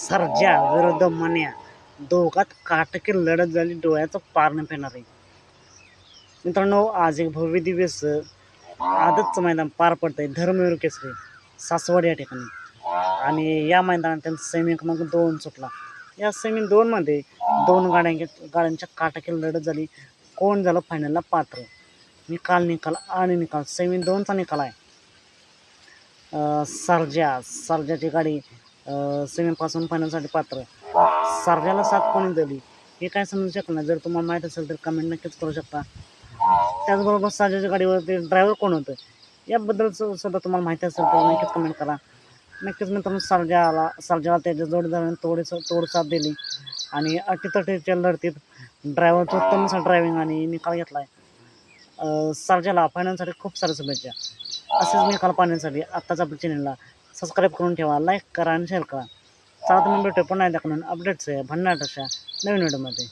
सर्जा विरुद्ध मन्या दोघात काटकी लढत झाली, डोळ्याचं पार न पेणारी. मित्रांनो, आज एक भव्य दिवस आजच मैदान पार पडतंय धर्मवीर केसरी सासवड या ठिकाणी. आणि या मैदानात त्यांचा सेमी क्रमांक 2 सुटला. या सेमी 2 मध्ये दोन गाड्यांच्या काटकी लढत झाली. कोण झालं फायनलला पात्र, निकाल आणि निकाल. सेमी 2चा निकाल आहे सर्जाची गाडी सेमीपासून फायनलसाठी पात्र. सर्जाला 7 पॉईंट दिली, हे काय समजू शकलं नाही. जर तुम्हाला माहीत असेल तर कमेंट नक्कीच करू शकता. त्याचबरोबर सर्जाच्या गाडीवरती ड्रायव्हर कोण होतं याबद्दल सुद्धा तुम्हाला माहिती असेल तर नक्कीच कमेंट करा. नक्कीच मित्रांनो, सर्जाला त्याच्या जोडीदाराने तोड साथ दिली आणि अटीतटीच्या लढतीत ड्रायव्हरचं उत्तम ड्रायव्हिंग आणि निकाल घेतला आहे. सर्जाला फायनलसाठी खूप साऱ्या शुभेच्छा. असेच निकाल पाहण्यासाठी आत्ताच आपल्या चॅनलला सबस्क्राईब करून ठेवा, लाईक करा आणि शेअर करा. चला तुम्ही भेटू पुन्हा एकदा अपडेट्स आहे भन्नाट अशा नवीन व्हिडिओमध्ये.